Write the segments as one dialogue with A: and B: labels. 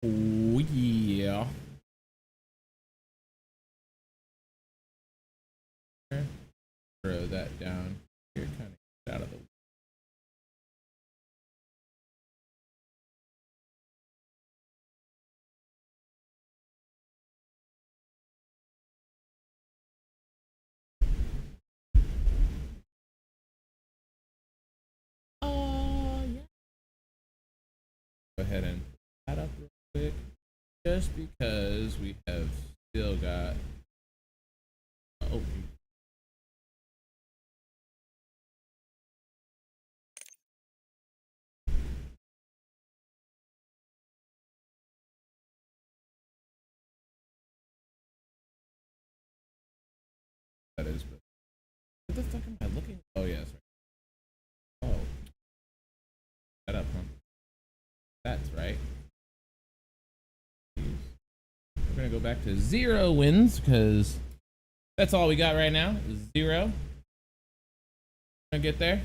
A: Oh yeah. Throw that down here, kind of out of the way. Yeah. Go ahead and put that up real quick, just because we have still got. Oh. That is. What the fuck am I looking? Oh yes. Yeah, oh. That up, huh? That's right. We're gonna go back to 0 wins because that's all we got right now. 0. Gonna get there.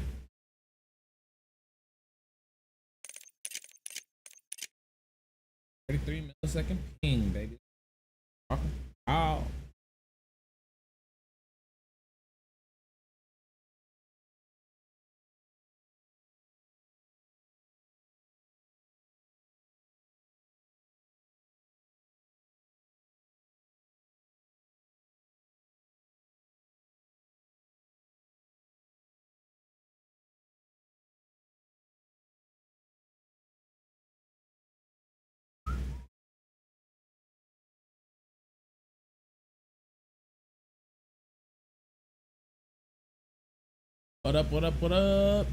A: $33 millisecond ping, baby. Oh. What up, what up, what up?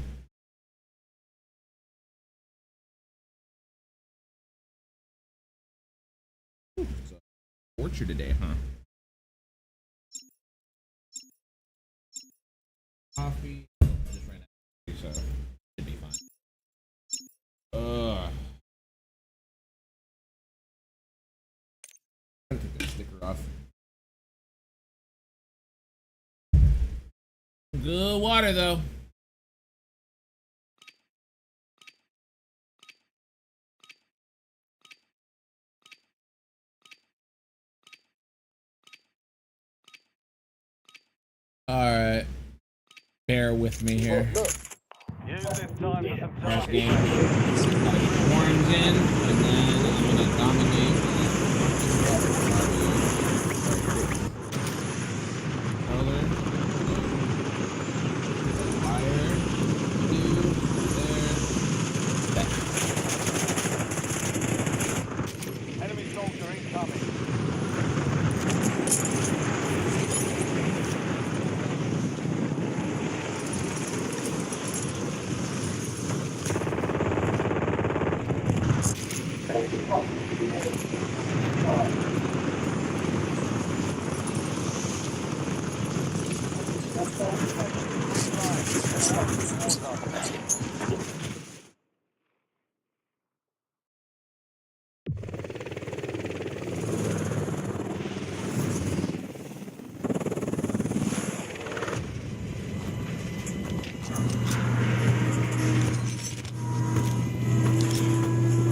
A: It's a torture today, huh? Coffee. Just ran out, so should be fine. Gotta take the sticker off. Good water though. All right, bear with me here. First game, gotta get the horns in, and then I'm gonna dominate.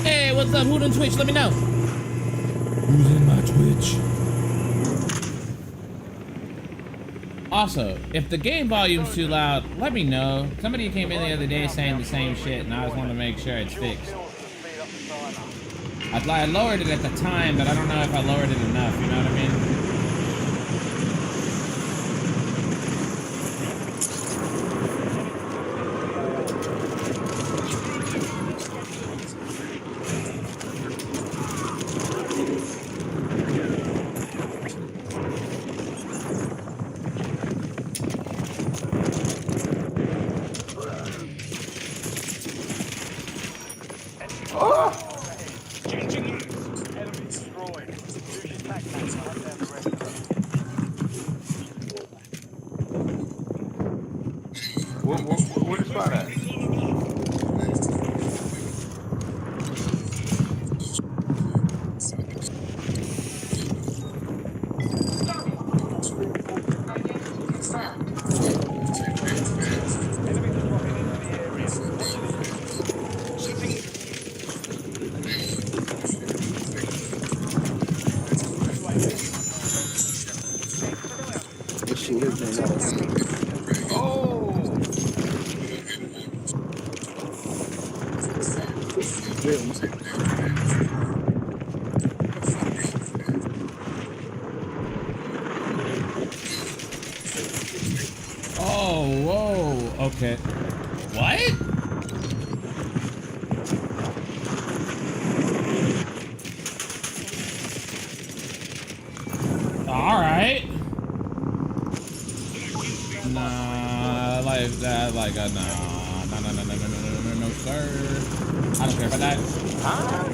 A: Hey, what's up? Who's on Twitch? Let me know. Who's in my Twitch? Also, if the game volume's too loud, let me know. Somebody came in the other day saying the same shit, and I just wanted to make sure it's fixed. I lowered it at the time, but I don't know if I lowered it enough, you know what I mean?
B: What is that?
A: Oh, whoa. Okay. What? All right. Nah, like that, like nah, no, sir. I don't care about that.
B: Huh?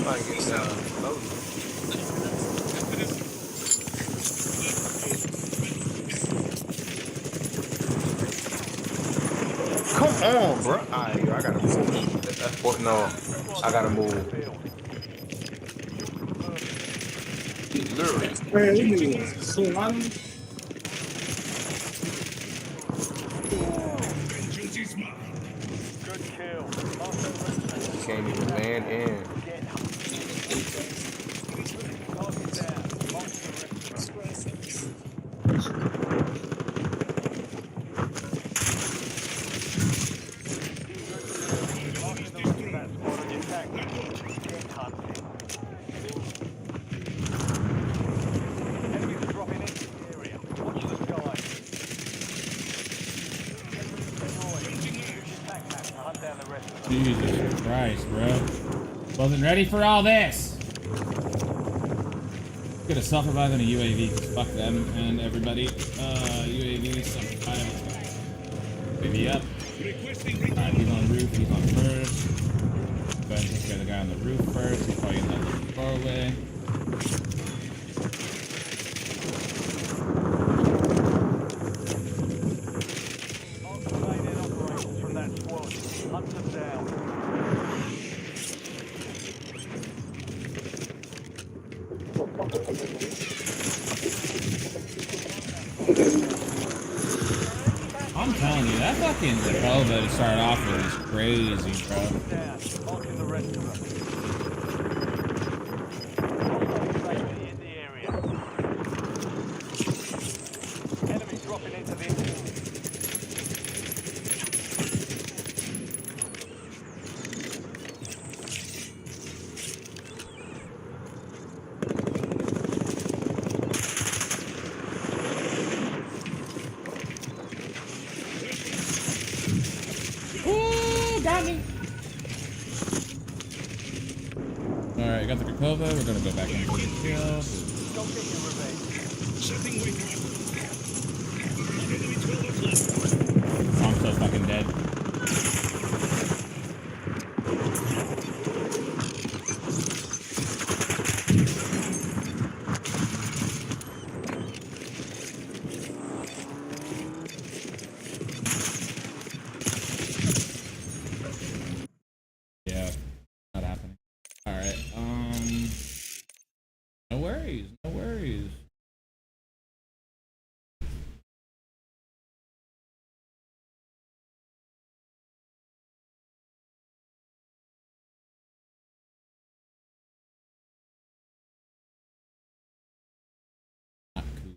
B: Trying to get loaded. Come on, bro. I gotta move. That's what, no, I gotta move. Literally. Can't even land in.
A: Jesus Christ, bro. Wasn't ready for all this. Get a self-revive and a UAV, because fuck them and everybody. UAV, self-revive. UAV up. Alright, he's on roof, he's on first. Go ahead and take care of the guy on the roof first. He's probably in that little doorway. I'm telling you, that fucking Jehovah to start off with is crazy, bro. Got me. Alright, got the Kakova. We're gonna go back into the field. I'm so fucking dead. Yeah, not happening. Alright, no worries, no worries. Not cool.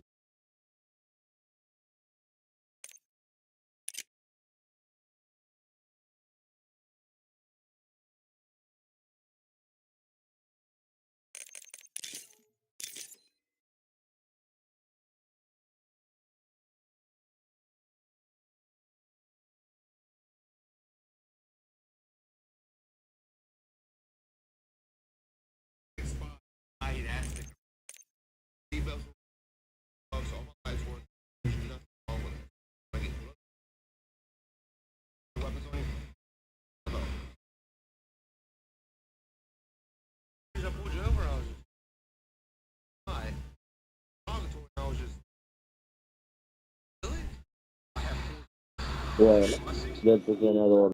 C: Bueno, ya te tiene adorno.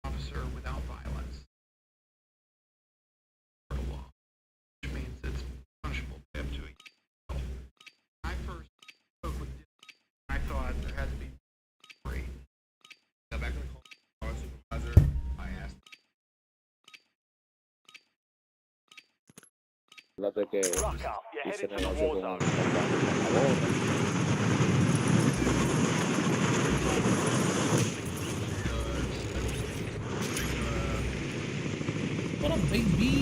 D: Officer without violence for the law, which means it's punishable by up to a year. I first spoke with I thought there had to be three.
B: Got back in the car, supervisor. I asked.
C: Fíjate que
E: Rock up, you're
C: hice
E: headed to the
C: negocio
E: war
C: con
E: zone.
A: What up, baby?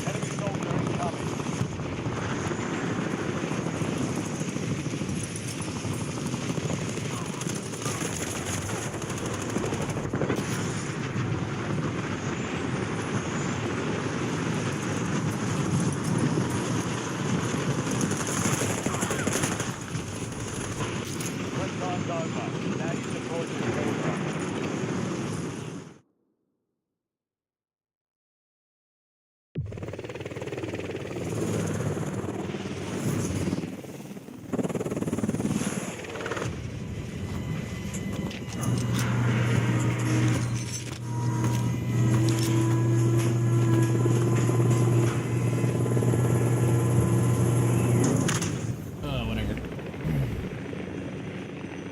E: Enemy soldier incoming. Quick time's over. Now you deploy to the war zone.
A: Whatever.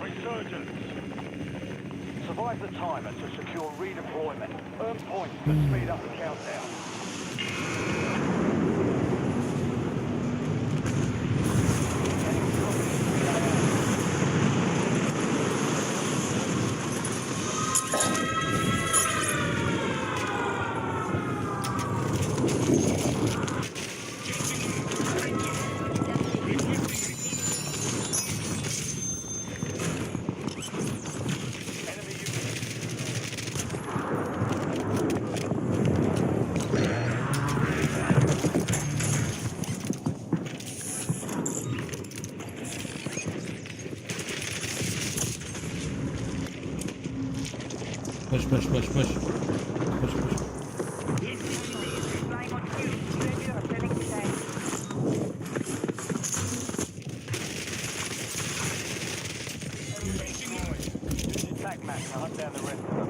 E: Resurgence. Survive the timer to secure redeployment. Earn points to speed up the countdown. Enemy dropping into the AO. Enemy unit.
A: Push, push, push, push. Push, push.
F: Flying on cue. UAV are returning to tank.
E: Use your tac map to hunt down the rest of them.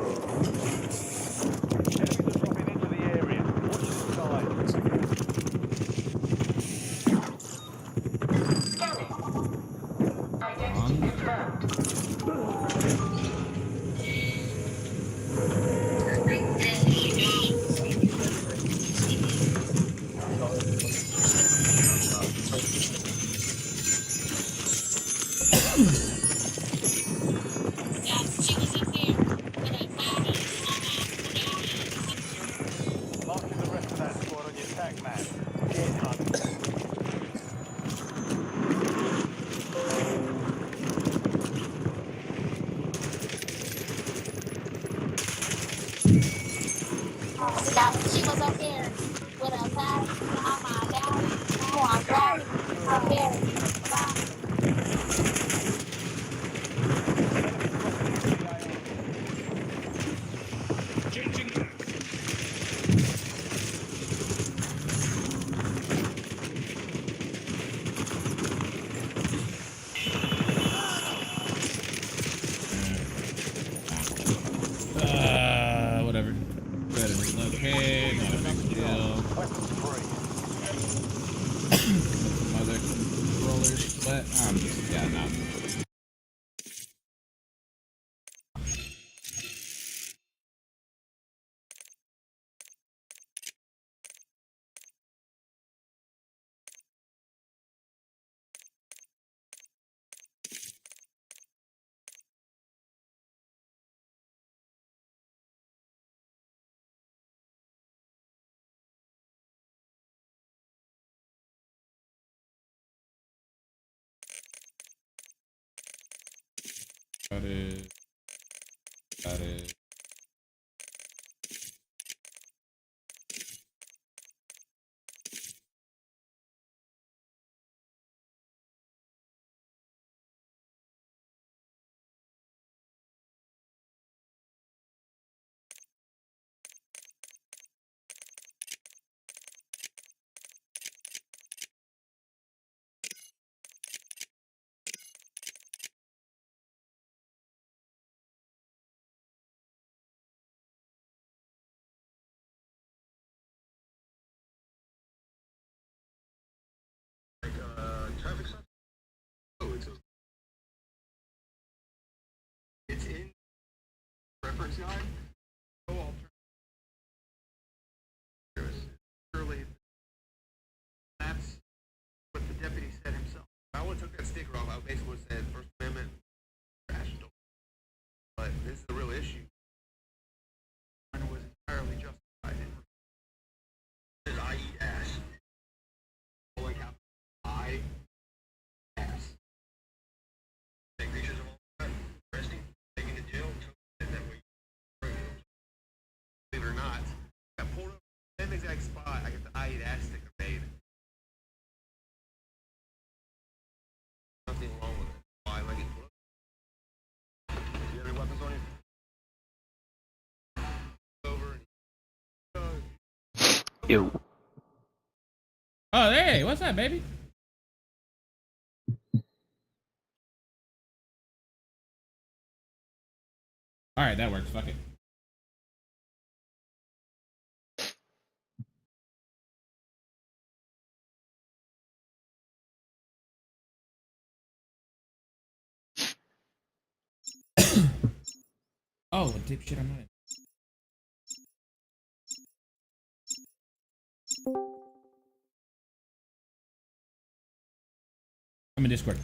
E: Enemies are dropping into the area. Watch the skies.
F: Identity confirmed.
E: Marking the rest of that squad on your tac map. Get hunting.
G: She was up there with a bag on my down, on back, up there.
E: Enemy dropping into the AO.
A: Whatever. Better relocate, not a big deal.
E: Weapons free.
A: Mother controllers, but yeah, no. Got it. Got it.
D: yard. No alternative. Surely, that's what the deputy said himself.
B: I would have took that sticker off. I basically would have said First Amendment, trash. But this is the real issue.
D: And it was entirely justified.
B: Is I eat ass. Pulling out I ass. Take pictures of all that, arresting, taking to jail, and that way. Believe it or not, I pulled up same exact spot. I get the I eat ass sticker made. Nothing wrong with it. Why am I getting pulled up? Do you have any weapons on you? Over.
H: Ew.
A: Oh, hey, what's up, baby? All right, that works. Fuck it. Oh, dipshit, I'm not. I'm in Discord.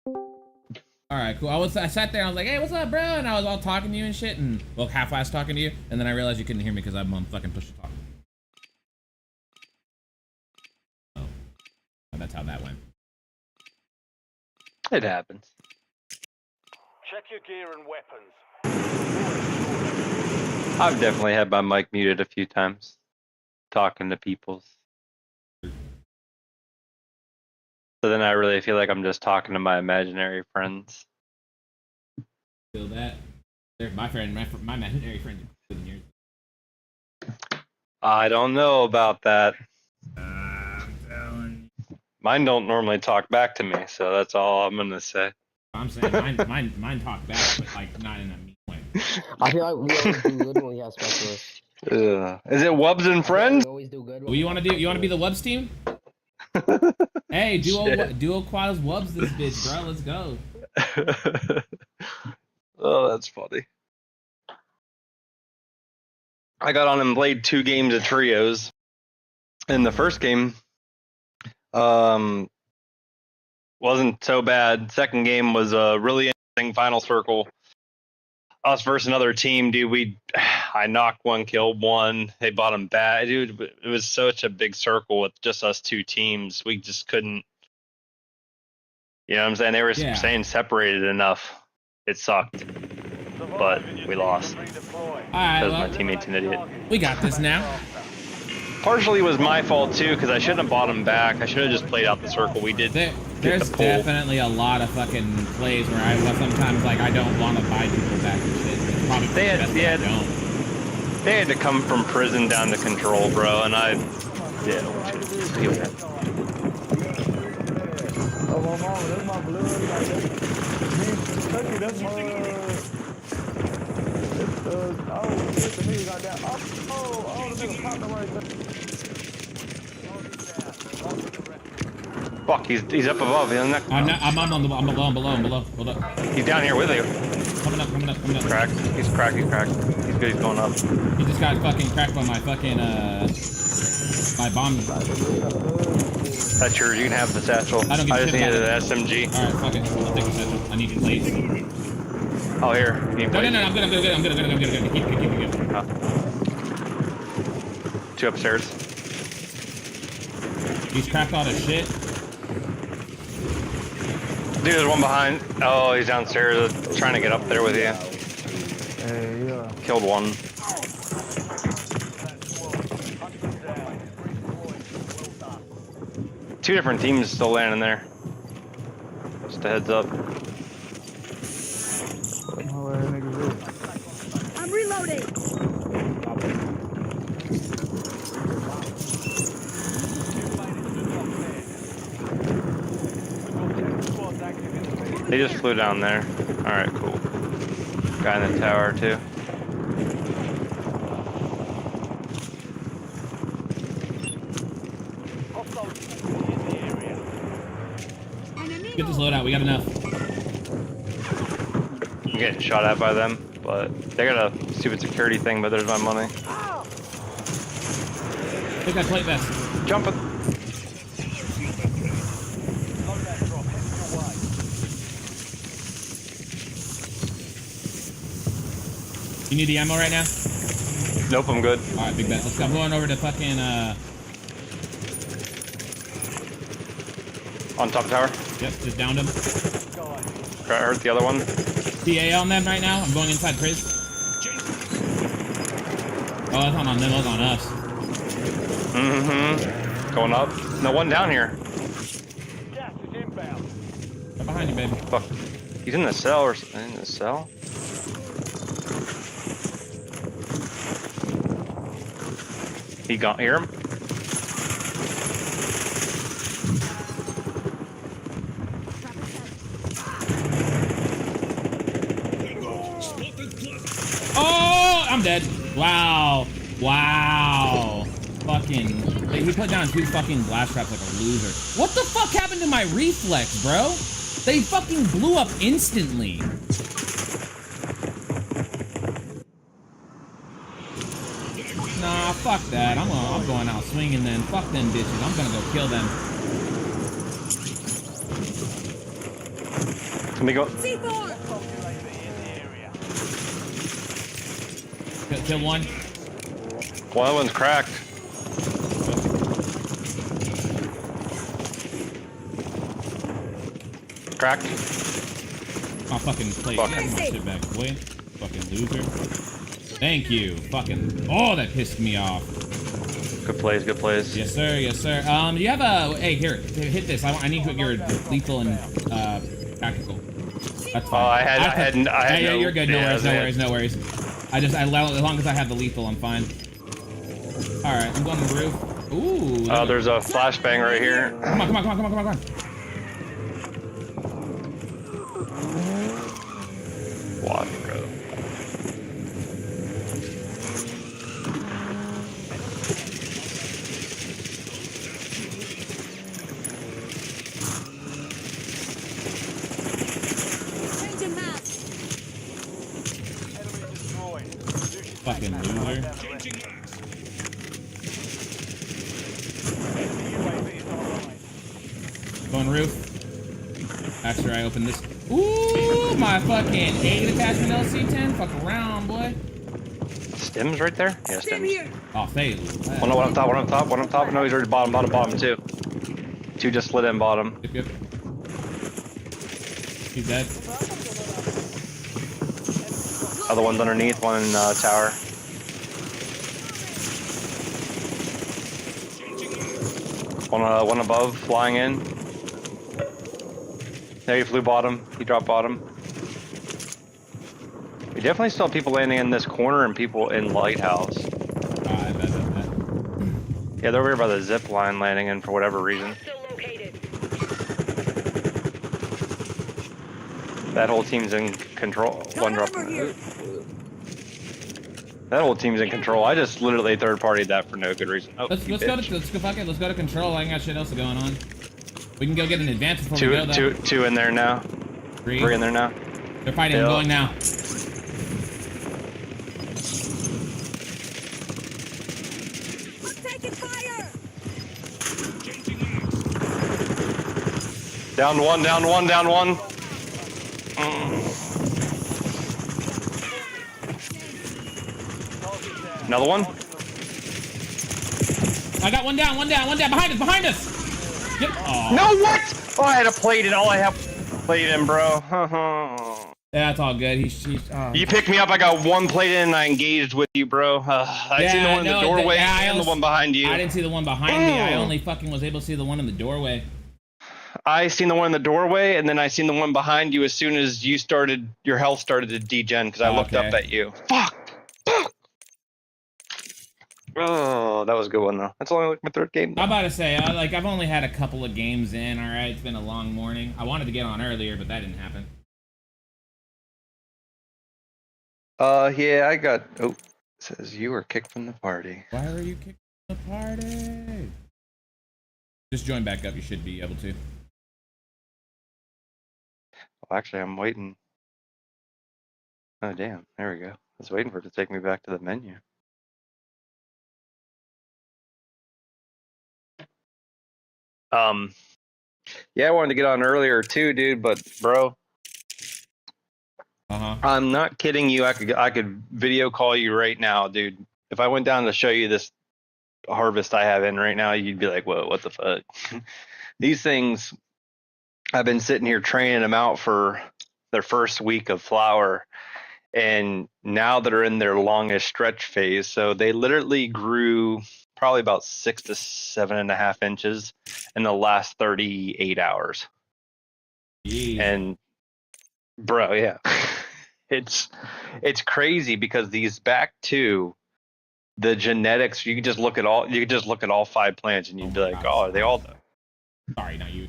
A: All right, cool. I sat there. I was like, "Hey, what's up, bro?" And I was all talking to you and shit, and well, half-assed talking to you, and then I realized you couldn't hear me because I'm on fucking push to talk. Oh, that's how that went.
H: It happens.
E: Check your gear and weapons.
H: I've definitely had my mic muted a few times, talking to people. So then I really feel like I'm just talking to my imaginary friends.
A: Feel that? They're my friend, my imaginary friend.
H: I don't know about that.
A: I'm telling you.
H: Mine don't normally talk back to me, so that's all I'm gonna say.
A: I'm saying mine talk back, but like not in a mean way.
C: I feel like we always do good when we have specialists.
H: Is it Wubs and Friends?
C: We always do good.
A: What you want to do? You want to be the Wubs team? Hey, duo quads Wubs this bitch, bro. Let's go.
H: Oh, that's funny. I got on and played 2 games of trios. In the first game, wasn't so bad. Second game was a really interesting final circle. Us versus another team, dude. I knocked one, killed one. They bought them bad, dude. It was such a big circle with just us 2 teams. We just couldn't. You know what I'm saying? They were saying separated enough. It sucked, but we lost.
A: Alright,
H: Because my teammate's an idiot.
A: we got this now.
H: Partially was my fault too, because I shouldn't have bought him back. I should have just played out the circle. We did.
A: There's definitely a lot of fucking plays where I sometimes like I don't want to buy people back and shit. It's probably
H: They had to come from prison down to control, bro, and I feel that.
I: Oh, my mama, that's my blood. That's my. It's the nigga got that. Oh, the nigga popped him right there.
H: Fuck, he's up above. He's on the next.
A: I'm below. Hold up.
H: He's down here with you.
A: Coming up.
H: Cracked. He's cracked. He's good. He's going up.
A: He just got fucking cracked by my fucking my bomb.
H: That's yours. You can have the satchel.
A: I don't give a
H: just
A: shit
H: needed
A: about
H: an SMG.
A: Alright, fuck it. I'll take the satchel. I need your plates.
H: Oh, here. You need
A: No,
H: plates?
A: I'm good. Keep it.
H: Oh. 2 upstairs.
A: He's cracked all the shit.
H: Dude, there's one behind. Oh, he's downstairs trying to get up there with you.
I: Hey, yeah.
H: Killed one. Two different teams still landing there. Just a heads up.
F: I'm reloading.
H: They just flew down there. Alright, cool. Guy in the tower, too.
A: Get this loadout. We got enough.
H: I'm getting shot at by them, but they got a stupid security thing, but there's my money.
A: Take that plate vest.
H: Jumping.
E: Loadout drop heading your way.
A: You need the ammo right now?
H: Nope, I'm good.
A: All right, big bet. Let's go. I'm going over to fucking
H: On top tower.
A: Yep, just downed him.
H: I hurt the other one.
A: TA on them right now. I'm going inside Priz. Oh, that's not on them. That's on us.
H: Mm-hmm. Going up. No one down here.
E: Gas is inbound.
A: Right behind you, baby.
H: Fuck. He's in the cell or something. In the cell? He got hear him?
A: Oh, I'm dead. Wow. Wow. Fucking. He put down 2 fucking blast traps like a loser. What the fuck happened to my reflex, bro? They fucking blew up instantly. Nah, fuck that. I'm going out swinging then. Fuck them bitches. I'm gonna go kill them.
H: Let me go.
A: Kill one.
H: Well, that one's cracked. Cracked.
A: My fucking plate.
H: Fuck.
A: Get my shit back, boy. Fucking loser. Thank you. Fucking. Oh, that pissed me off.
H: Good plays, good plays.
A: Yes, sir. Yes, sir. You have a. Hey, here. Hit this. I need to put your lethal and tactical. That's fine.
H: Oh, I had
A: Yeah,
H: no,
A: you're good. No worries. No worries. No worries. As long as I have the lethal, I'm fine. All right, I'm going to the roof. Ooh.
H: Oh, there's a flashbang right here.
A: Come on, come on, come on, come on, come on, come on.
H: What, bro?
E: Enemy destroyed.
A: Fucking loser. Going roof. After I open this. Ooh, my fucking 8 attachment LC10. Fuck around, boy.
H: Stims right there? Yeah, Stims.
A: Oh, fail.
H: One on top, one on top, one on top. No, he's already bottom, bottom, bottom, too. 2 just slid in bottom.
A: Yep, yep. He's dead.
H: Other one's underneath, one in tower. One above, flying in. There, he flew bottom. He dropped bottom. We definitely still have people landing in this corner and people in lighthouse.
A: I bet.
H: Yeah, they're over here by the zip line landing in for whatever reason. That whole team's in control. One drop. That whole team's in control. I just literally third-partied that for no good reason. Oh,
A: Let's go fuck it. Let's go to control. I ain't got shit else going on. We can go get an advance before we go though.
H: Two in there now. 3 in there now.
A: They're fighting.
H: Yeah.
A: I'm going now.
F: Taking fire!
H: Down one, down one, down one. Another one?
A: I got one down, behind us! Yep. Oh.
H: No, what? Oh, I had a plate in. All I have plate in, bro.
A: Yeah, that's all good. He's
H: You picked me up. I got 1 plate in and I engaged with you, bro. I seen the one in the doorway and the one behind you.
A: I didn't see the one behind me. I only fucking was able to see the one in the doorway.
H: I seen the one in the doorway, and then I seen the one behind you as soon as you started, your health started to degen because I looked up at you. Fuck! Oh, that was a good one though. That's only like my 3rd game.
A: I'm about to say, I've only had a couple of games in. All right, it's been a long morning. I wanted to get on earlier, but that didn't happen.
H: Yeah, I got. Oh, it says you were kicked from the party.
A: Why were you kicked from the party? Just join back up. You should be able to.
H: actually, I'm waiting. Oh, damn. There we go. I was waiting for it to take me back to the menu. Yeah, I wanted to get on earlier too, dude, but bro, I'm not kidding you. I could video call you right now, dude. If I went down to show you this harvest I have in right now, you'd be like, whoa, what the fuck? These things, I've been sitting here training them out for their first week of flower, and now they're in their longest stretch phase. So they literally grew probably about 6 to 7.5 inches in the last 38 hours.
A: Jeez.
H: And bro, yeah, it's crazy because these back two, the genetics, you can just look at all 5 plants and you'd be like, oh, are they all?
A: Sorry, not you.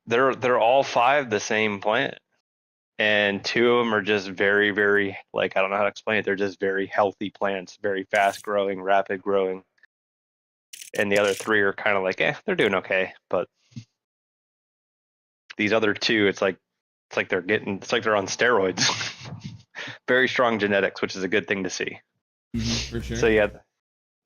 H: They're all 5 the same plant, and 2 of them are just very, very, like, I don't know how to explain it. They're just very healthy plants, very fast growing, rapid growing, and the other 3 are kind of like, they're doing okay. But these other 2, it's like they're on steroids. Very strong genetics, which is a good thing to see.
A: For sure.
H: So yeah,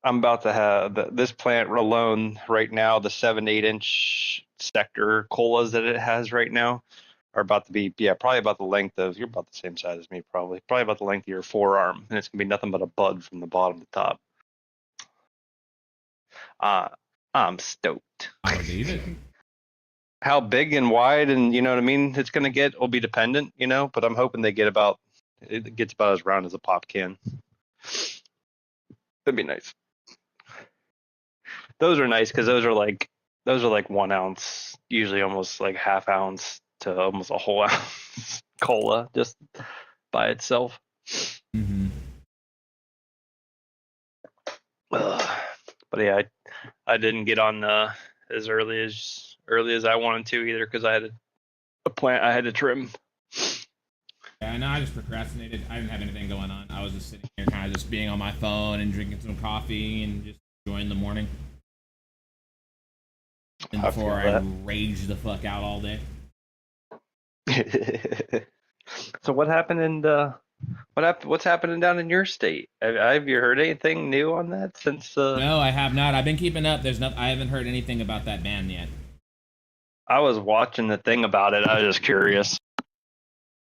H: I'm about to have this plant alone right now. The 7-8 inch sector colas that it has right now are about to be, probably about the length of, you're about the same size as me, probably about the length of your forearm, and it's gonna be nothing but a bud from the bottom to top. I'm stoked.
A: I believe it.
H: How big and wide and you know what I mean it's gonna get will be dependent, but I'm hoping it gets about as round as a pop can. That'd be nice. Those are nice because those are like 1 ounce, usually almost like half ounce to almost a whole ounce cola just by itself. But yeah, I didn't get on as early as I wanted to either because I had a plant I had to trim.
A: Yeah, no, I just procrastinated. I didn't have anything going on. I was just sitting here kind of just being on my phone and drinking some coffee and just enjoying the morning. And before I rage the fuck out all day.
H: So what happened in what's happening down in your state? Have you heard anything new on that since?
A: No, I have not. I've been keeping up. I haven't heard anything about that ban yet.
H: I was watching the thing about it. I was just curious.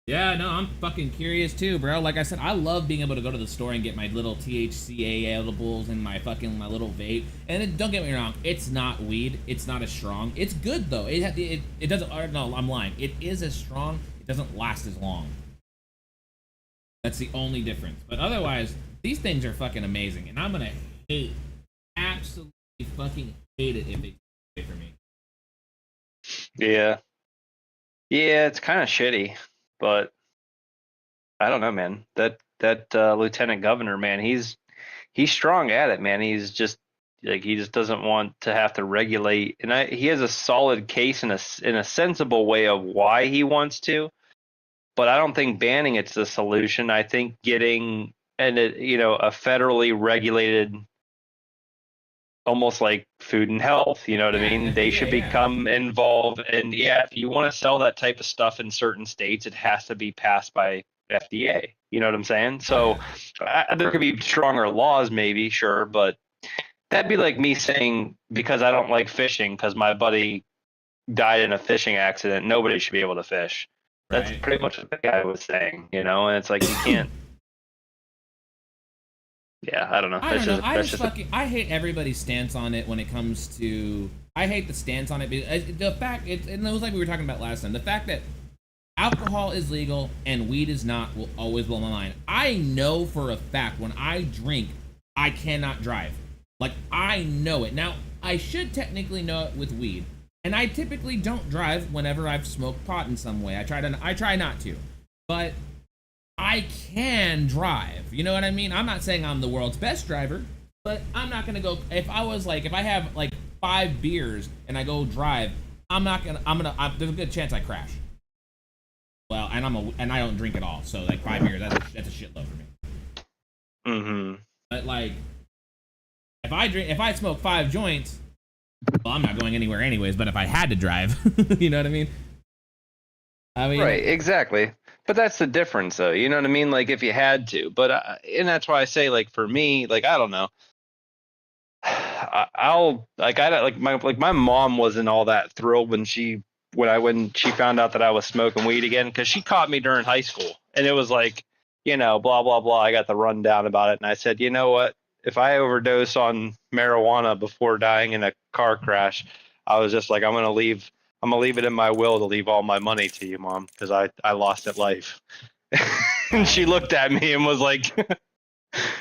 A: Yeah, no, I'm fucking curious too, bro. Like I said, I love being able to go to the store and get my little THCA edibles and my little vape. And don't get me wrong, it's not weed. It's not as strong. It's good though. It doesn't. No, I'm lying. It is as strong. It doesn't last as long. That's the only difference. But otherwise, these things are fucking amazing, and I'm gonna absolutely fucking hate it if they take it for me.
H: Yeah, it's kind of shitty. But I don't know, man. That lieutenant governor, man, he's strong at it, man. He's just like he just doesn't want to have to regulate, and he has a solid case in a sensible way of why he wants to. But I don't think banning it's the solution. I think getting a federally regulated, almost like food and health, you know what I mean? They should become involved. And if you want to sell that type of stuff in certain states, it has to be passed by FDA. You know what I'm saying? So there could be stronger laws, maybe, sure, but that'd be like me saying because I don't like fishing because my buddy died in a fishing accident, nobody should be able to fish. That's pretty much what the guy was saying, and it's like you can't. Yeah, I don't know.
A: I hate everybody's stance on it when it comes to. I hate the stance on it because the fact and it was like we were talking about last time. The fact that alcohol is legal and weed is not will always blow my mind. I know for a fact when I drink, I cannot drive. Like I know it. Now I should technically know it with weed, and I typically don't drive whenever I've smoked pot in some way. I try not to, but. I can drive. You know what I mean? I'm not saying I'm the world's best driver, but I'm not gonna go. If I have like 5 beers and I go drive, there's a good chance I crash. Well, and I don't drink at all, so like 5 beers, that's a shitload for me.
H: Mm-hmm.
A: But like, if I smoke 5 joints, well, I'm not going anywhere anyways, but if I had to drive, you know what I mean?
H: Right, exactly. But that's the difference, though. You know what I mean? Like if you had to. But and that's why I say, like for me, like I don't know. My mom wasn't all that thrilled when she found out that I was smoking weed again, because she caught me during high school, and it was like, blah blah blah. I got the rundown about it, and I said, you know what? If I overdose on marijuana before dying in a car crash, I was just like, I'm gonna leave it in my will to leave all my money to you, Mom, because I lost at life. And she looked at me and was like,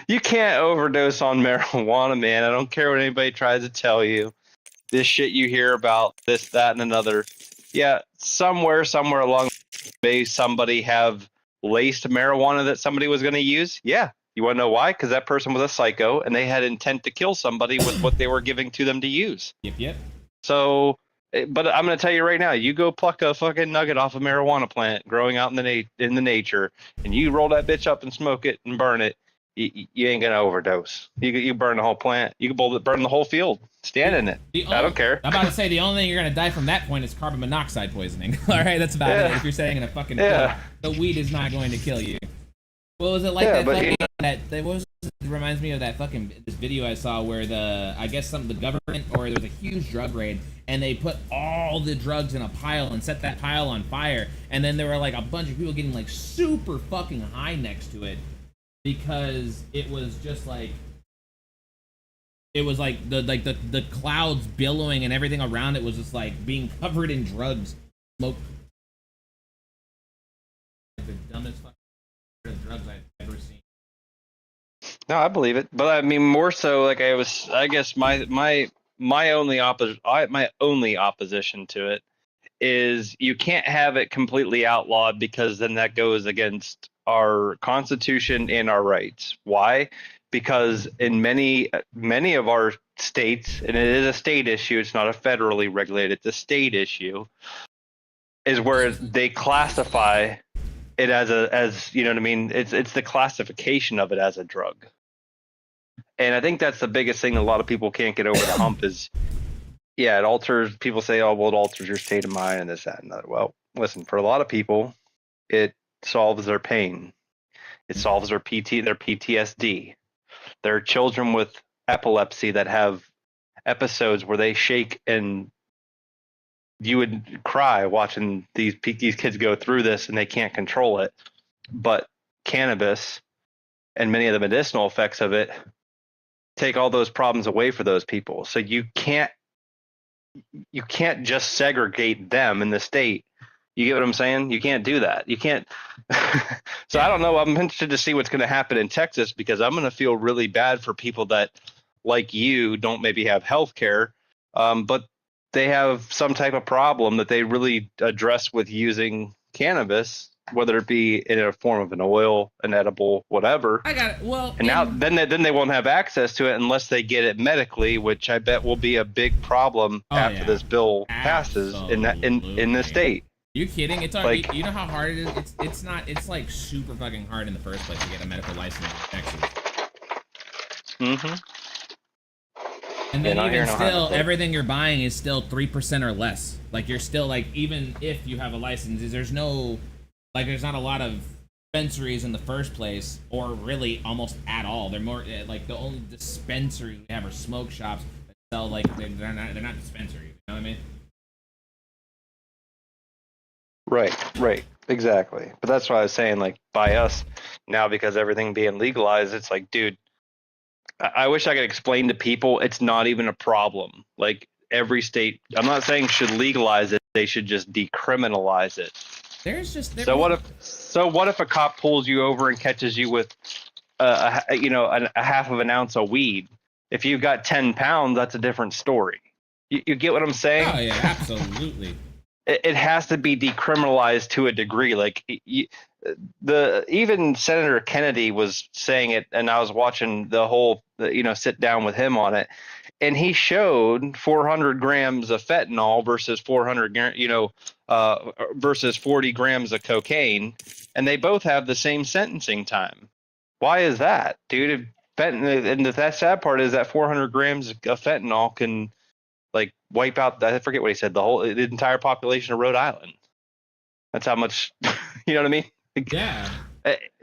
H: you can't overdose on marijuana, man. I don't care what anybody tries to tell you. This shit you hear about, this, that, and another. Yeah, somewhere along the way, somebody have laced marijuana that somebody was going to use. Yeah. You want to know why? Because that person was a psycho, and they had intent to kill somebody with what they were giving to them to use.
A: Yep.
H: So, but I'm going to tell you right now, you go pluck a fucking nugget off a marijuana plant growing out in the nature, and you roll that bitch up and smoke it and burn it. You ain't gonna overdose. You burn the whole plant. You can burn the whole field. Stand in it. I don't care.
A: I'm about to say the only thing you're gonna die from that point is carbon monoxide poisoning. All right, that's about it. If you're staying in a fucking field, the weed is not going to kill you. What was it like it reminds me of that fucking this video I saw where the government, or there was a huge drug raid, and they put all the drugs in a pile and set that pile on fire, and then there were like a bunch of people getting like super fucking high next to it, because it was just like the clouds billowing and everything around it was just like being covered in drugs, smoke. Like the dumbest fucking drugs I've ever seen.
H: No, I believe it, but I mean more so like I guess my only opposition to it is you can't have it completely outlawed, because then that goes against our Constitution and our rights. Why? Because in many of our states, and it is a state issue, it's not a federally regulated, it's a state issue, is where they classify it as you know what I mean? It's the classification of it as a drug. And I think that's the biggest thing that a lot of people can't get over the hump is, yeah, it alters, people say, oh, well, it alters your state of mind and this, that, and that. Well, listen, for a lot of people, it solves their pain. It solves their PTSD. There are children with epilepsy that have episodes where they shake, and you would cry watching these kids go through this, and they can't control it. But cannabis and many of the medicinal effects of it take all those problems away for those people. So you can't just segregate them in the state. You get what I'm saying? You can't do that. You can't. So I don't know. I'm interested to see what's going to happen in Texas, because I'm going to feel really bad for people that, like you, don't maybe have health care, but they have some type of problem that they really address with using cannabis, whether it be in a form of an oil, an edible, whatever.
A: I got it. Well,
H: and now then they won't have access to it unless they get it medically, which I bet will be a big problem after this bill passes in the state.
A: You kidding? It's already, like, you know how hard it is? It's like super fucking hard in the first place to get a medical license in Texas. Mm-hmm. And then even still, everything you're buying is still 3% or less. Like, you're still, like, even if you have a license, there's not a lot of dispensaries in the first place, or really almost at all. They're more, like, the only dispensaries we have are smoke shops that sell, like, they're not dispensaries, you know what I mean?
H: Right, exactly. But that's why I was saying, like, by us now, because everything being legalized, it's like, dude, I wish I could explain to people it's not even a problem. Like, every state, I'm not saying should legalize it, they should just decriminalize it. So what if a cop pulls you over and catches you with a half of an ounce of weed? If you've got 10 pounds, that's a different story. You get what I'm saying?
A: Oh yeah, absolutely.
H: It has to be decriminalized to a degree. Like, even Senator Kennedy was saying it, and I was watching the whole sit down with him on it, and he showed 400 grams of fentanyl versus 40 grams of cocaine, and they both have the same sentencing time. Why is that, dude? And the sad part is that 400 grams of fentanyl can like wipe out. I forget what he said. The entire population of Rhode Island. That's how much. You know what I mean?
A: Yeah.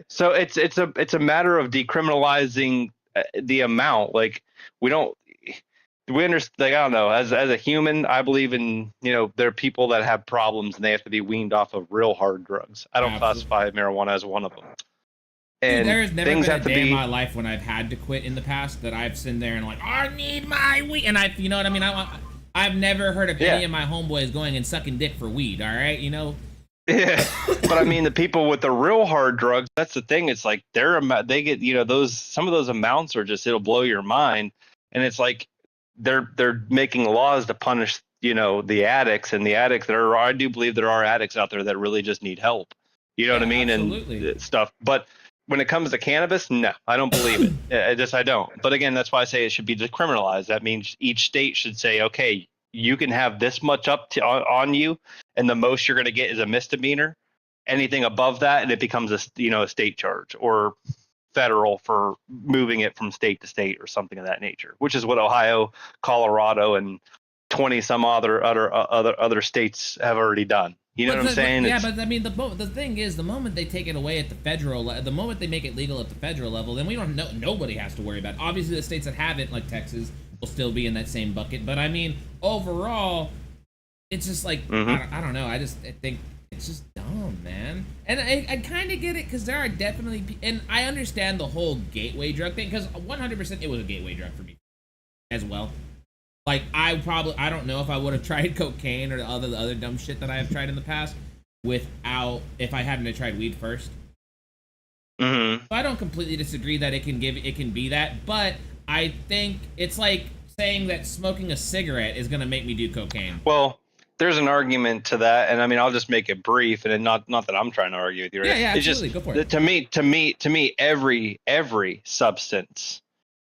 H: So it's a matter of decriminalizing the amount. Like we understand. Like I don't know. As a human, I believe in there are people that have problems and they have to be weaned off of real hard drugs. I don't classify marijuana as one of them. And
A: Dude, there's never
H: things
A: been a
H: have to
A: day in
H: be.
A: my life when I've had to quit in the past that I've sitting there and like, I need my weed, and you know what I mean? I've never heard of any of my homeboys going and sucking dick for weed. All right,
H: Yeah, but I mean the people with the real hard drugs. That's the thing. It's like they get some of those amounts are just it'll blow your mind, and it's like they're making laws to punish the addicts and the addicts. I do believe there are addicts out there that really just need help. You know what I mean?
A: Absolutely.
H: And stuff. But when it comes to cannabis, no, I don't believe it. I don't. But again, that's why I say it should be decriminalized. That means each state should say, okay, you can have this much on you, and the most you're going to get is a misdemeanor. Anything above that, and it becomes a state charge or federal for moving it from state to state or something of that nature, which is what Ohio, Colorado, and 20 some other states have already done. You know what I'm saying?
A: But I mean, the thing is, the moment they take it away at the federal, the moment they make it legal at the federal level, then we don't know. Nobody has to worry about it. Obviously, the states that haven't, like Texas, will still be in that same bucket. But I mean, overall, it's just like I don't know. I think it's just dumb, man. And I kind of get it because there are definitely, and I understand the whole gateway drug thing because 100% it was a gateway drug for me as well. Like I don't know if I would have tried cocaine or the other dumb shit that I have tried in the past if I hadn't tried weed first. So I don't completely disagree that it can be that, but I think it's like saying that smoking a cigarette is gonna make me do cocaine.
H: Well, there's an argument to that, and I mean I'll just make it brief, and not that I'm trying to argue with you. Right?
A: Yeah,
H: it's
A: absolutely. Go for it.
H: To me, every substance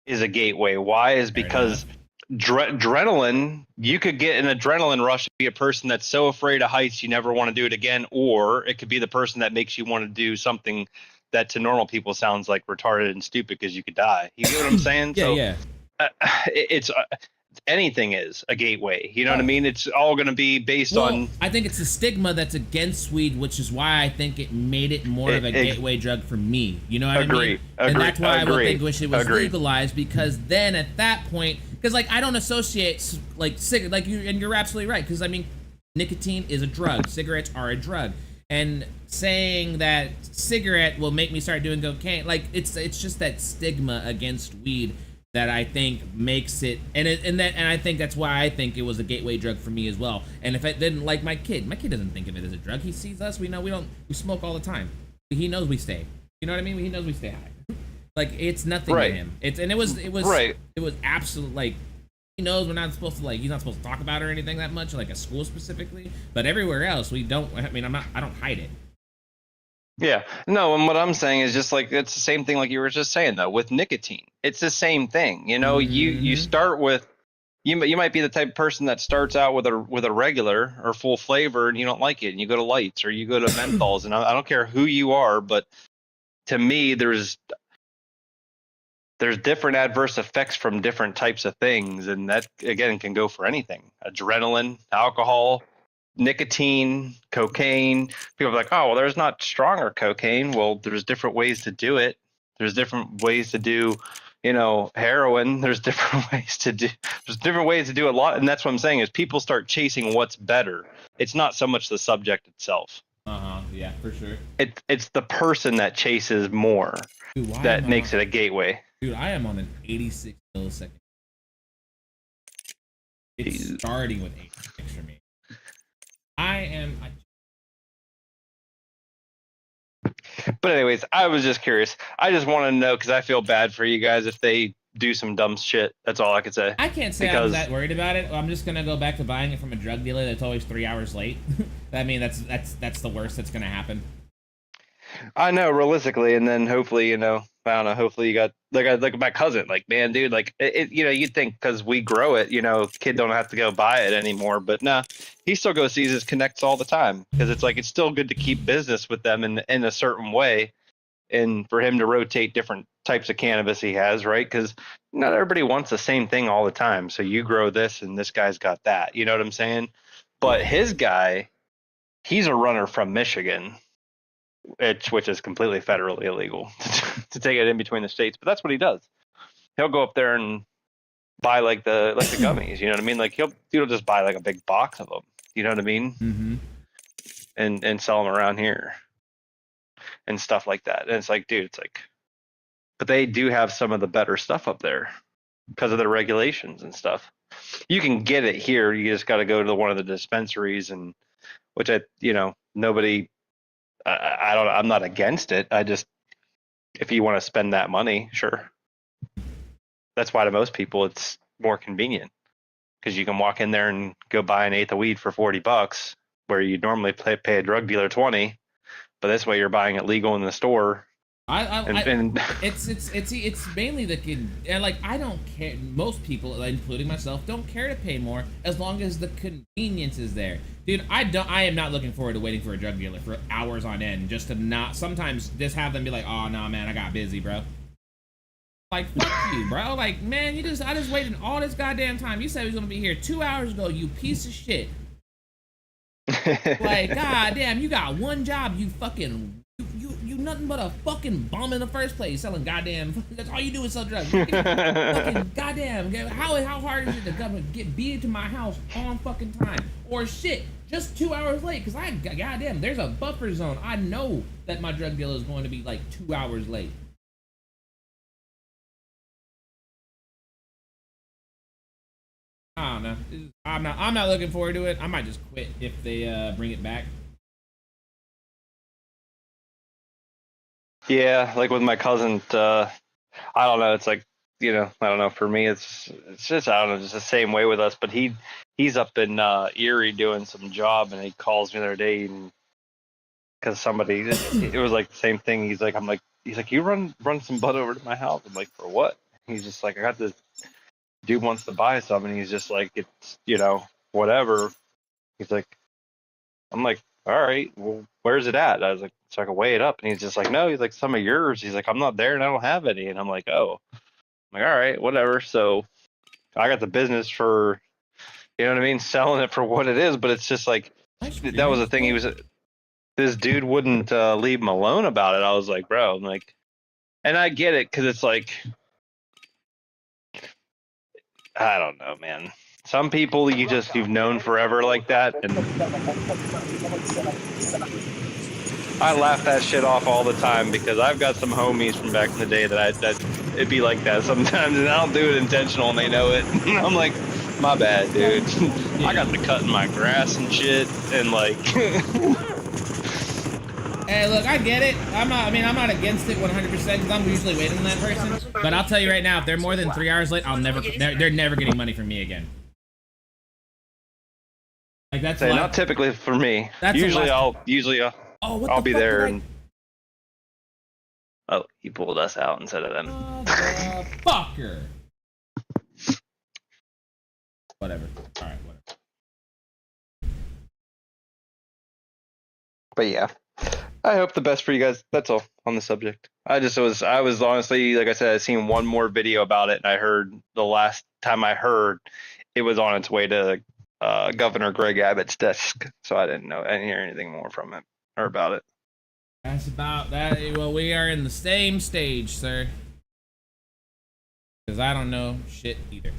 H: is a gateway. Why? Is because adrenaline, you could get an adrenaline rush to be a person that's so afraid of heights you never want to do it again, or it could be the person that makes you want to do something that to normal people sounds like retarded and stupid because you could die. You get what I'm saying?
A: Yeah.
H: It's anything is a gateway. You know what I mean? It's all going to be based on.
A: I think it's the stigma that's against weed, which is why I think it made it more of a gateway drug for me. You know what I mean? And that's why I would think wish it was legalized, because then at that point, because like I don't associate like and you're absolutely right, because I mean nicotine is a drug, cigarettes are a drug, and saying that cigarette will make me start doing cocaine, like it's just that stigma against weed that I think makes it, and I think that's why I think it was a gateway drug for me as well. And if it didn't, like my kid doesn't think of it as a drug. He sees us, we smoke all the time. He knows we stay. You know what I mean? He knows we stay high. Like it's nothing to him. It was absolute, like he knows we're not supposed to, like he's not supposed to talk about it or anything that much, like at school specifically. But everywhere else we don't. I mean, I don't hide it.
H: Yeah, no, and what I'm saying is just like it's the same thing like you were just saying though with nicotine. It's the same thing. You know, you start with you might be the type of person that starts out with a regular or full flavor and you don't like it and you go to lights or you go to menthols, and I don't care who you are, but to me there's different adverse effects from different types of things, and that again can go for anything. Adrenaline, alcohol, nicotine, cocaine. People are like, oh, well, there's not stronger cocaine. Well, there's different ways to do it. There's different ways to do, heroin. There's different ways to do a lot. And that's what I'm saying is people start chasing what's better. It's not so much the subject itself.
A: Yeah, for sure.
H: It's the person that chases more.
A: Dude,
H: that makes it a gateway.
A: Dude, I am on an 86 millisecond. It's starting with 86 for me.
H: But anyways, I was just curious. I just want to know because I feel bad for you guys if they do some dumb shit. That's all I could say.
A: I can't say I'm that worried about it. I'm just gonna go back to buying it from a drug dealer that's always 3 hours late. I mean, that's the worst that's gonna happen.
H: I know, realistically, and then hopefully, I don't know. Hopefully, you got like my cousin. Like, man, dude, like it. You'd think because we grow it, kid don't have to go buy it anymore. But nah, he still goes sees his connects all the time because it's like it's still good to keep business with them in a certain way. and for him to rotate different types of cannabis he has, right? Because not everybody wants the same thing all the time. So you grow this and this guy's got that. You know what I'm saying? But his guy, he's a runner from Michigan, which is completely federally illegal to take it in between the states. But that's what he does. He'll go up there and buy like the gummies. You know what I mean? Like he'll just buy like a big box of them. You know what I mean?
A: Mm-hmm.
H: And sell them around here and stuff like that. And it's like, dude, it's like, but they do have some of the better stuff up there because of the regulations and stuff. You can get it here. You just got to go to one of the dispensaries, and which nobody. I don't. I'm not against it. I just, if you want to spend that money, sure. That's why to most people it's more convenient because you can walk in there and go buy an eighth of weed for $40, where you normally pay a drug dealer 20, but this way you're buying it legal in the store.
A: It's mainly and like I don't care. Most people, including myself, don't care to pay more as long as the convenience is there, dude. I am not looking forward to waiting for a drug dealer for hours on end just to not. Sometimes just have them be like, oh no, man, I got busy, bro. Like fuck you, bro. Like man, I just waited all this goddamn time. You said we was gonna be here 2 hours ago. You piece of shit. Like goddamn, you got one job. You fucking. You nothing but a fucking bum in the first place selling goddamn. That's all you do is sell drugs. Fucking goddamn. How hard is it to come and get beat to my house on fucking time? Or shit, just 2 hours late because goddamn, there's a buffer zone. I know that my drug dealer is going to be like 2 hours late. I don't know. I'm not looking forward to it. I might just quit if they bring it back.
H: Yeah, like with my cousin, I don't know. It's like, I don't know. For me, it's just, I don't know, just the same way with us. But he's up in Erie doing some job, and he calls me the other day, and because somebody, it was like the same thing. He's like, you run some bud over to my house. I'm like, for what? He's just like, I got this dude wants to buy something. And he's just like, it's whatever. He's like, I'm like, all right, well, where's it at? I was like, so I can weigh it up. And he's just like, no, he's like, some of yours. He's like, I'm not there and I don't have any. And I'm like, oh, I'm like, all right, whatever. So I got the business for, you know what I mean? Selling it for what it is. But it's just like, that was the thing. This dude wouldn't leave him alone about it. I was like, bro, I'm like, and I get it. Cause it's like, I don't know, man. Some people you've known forever like that, and I laugh that shit off all the time because I've got some homies from back in the day that it'd be like that sometimes, and I don't do it intentional, and they know it. I'm like, my bad, dude. I got to cutting my grass and shit, and like.
A: Hey, look, I get it. I'm not against it 100% because I'm usually waiting on that person. But I'll tell you right now, if they're more than 3 hours late, they're never getting money from me again. Like that's
H: not typically for me. Usually I'll be there and. Oh, he pulled us out instead of them.
A: Fucker. Whatever. All right, whatever.
H: But yeah. I hope the best for you guys. That's all on the subject. I was honestly, like I said, I seen one more video about it, and I heard the last time I heard it was on its way to Governor Greg Abbott's desk, so I didn't hear anything more from it or about it.
A: That's about that. Well, we are in the same stage, sir. Because I don't know shit either.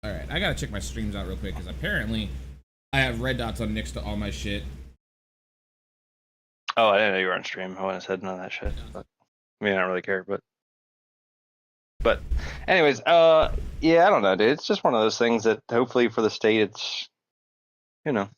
A: All right, I gotta check my streams out real quick because apparently I have red dots on next to all my shit.
H: Oh, I didn't know you were on stream. I wouldn't have said none of that shit. But, I mean, I don't really care, but anyways, yeah, I don't know, dude. It's just one of those things that hopefully for the state, it's,
A: Oh,